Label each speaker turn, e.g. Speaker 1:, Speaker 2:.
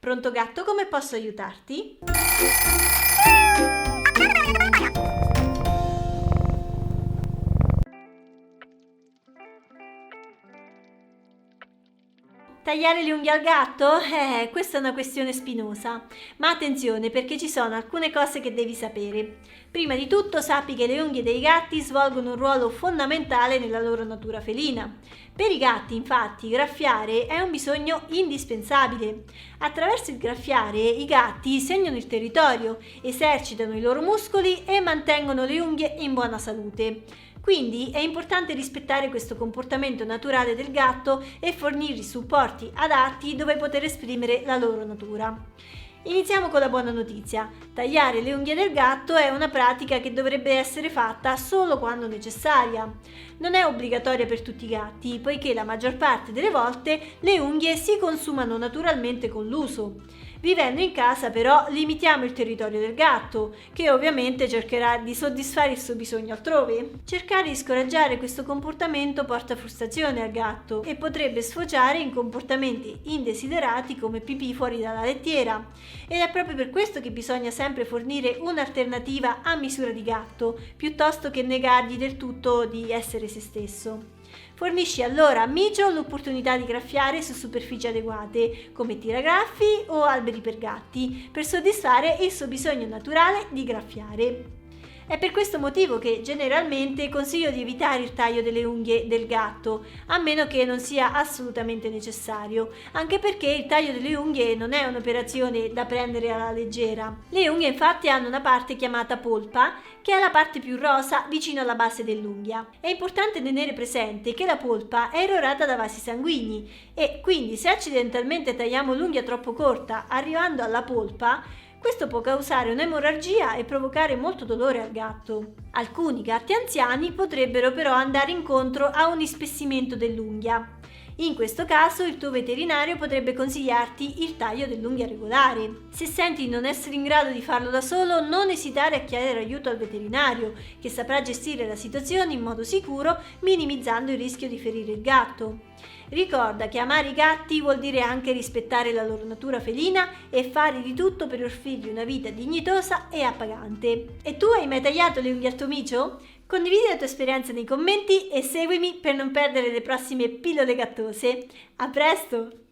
Speaker 1: Pronto gatto, come posso aiutarti? Tagliare le unghie al gatto? Questa è una questione spinosa, ma attenzione perché ci sono alcune cose che devi sapere. Prima di tutto sappi che le unghie dei gatti svolgono un ruolo fondamentale nella loro natura felina. Per i gatti, infatti, graffiare è un bisogno indispensabile. Attraverso il graffiare i gatti segnano il territorio, esercitano i loro muscoli e mantengono le unghie in buona salute. Quindi è importante rispettare questo comportamento naturale del gatto e fornirgli supporti adatti dove poter esprimere la loro natura. Iniziamo con la buona notizia. Tagliare le unghie del gatto è una pratica che dovrebbe essere fatta solo quando necessaria. Non è obbligatoria per tutti i gatti, poiché la maggior parte delle volte le unghie si consumano naturalmente con l'uso. Vivendo in casa però limitiamo il territorio del gatto, che ovviamente cercherà di soddisfare il suo bisogno altrove. Cercare di scoraggiare questo comportamento porta frustrazione al gatto e potrebbe sfociare in comportamenti indesiderati come pipì fuori dalla lettiera. Ed è proprio per questo che bisogna sempre fornire un'alternativa a misura di gatto, piuttosto che negargli del tutto di essere se stesso. Fornisci allora a Micio l'opportunità di graffiare su superfici adeguate, come tiragraffi o alberi per gatti, per soddisfare il suo bisogno naturale di graffiare. È per questo motivo che generalmente consiglio di evitare il taglio delle unghie del gatto, a meno che non sia assolutamente necessario, anche perché il taglio delle unghie non è un'operazione da prendere alla leggera. Le unghie infatti hanno una parte chiamata polpa, che è la parte più rosa vicino alla base dell'unghia. È importante tenere presente che la polpa è irrorata da vasi sanguigni e quindi se accidentalmente tagliamo l'unghia troppo corta arrivando alla polpa, questo può causare un'emorragia e provocare molto dolore al gatto. Alcuni gatti anziani potrebbero però andare incontro a un ispessimento dell'unghia. In questo caso il tuo veterinario potrebbe consigliarti il taglio dell'unghia regolare. Se senti di non essere in grado di farlo da solo, non esitare a chiedere aiuto al veterinario, che saprà gestire la situazione in modo sicuro, minimizzando il rischio di ferire il gatto. Ricorda che amare i gatti vuol dire anche rispettare la loro natura felina e fare di tutto per offrirgli una vita dignitosa e appagante. E tu hai mai tagliato le unghie al tuo micio? Condividi la tua esperienza nei commenti e seguimi per non perdere le prossime pillole gattose. A presto!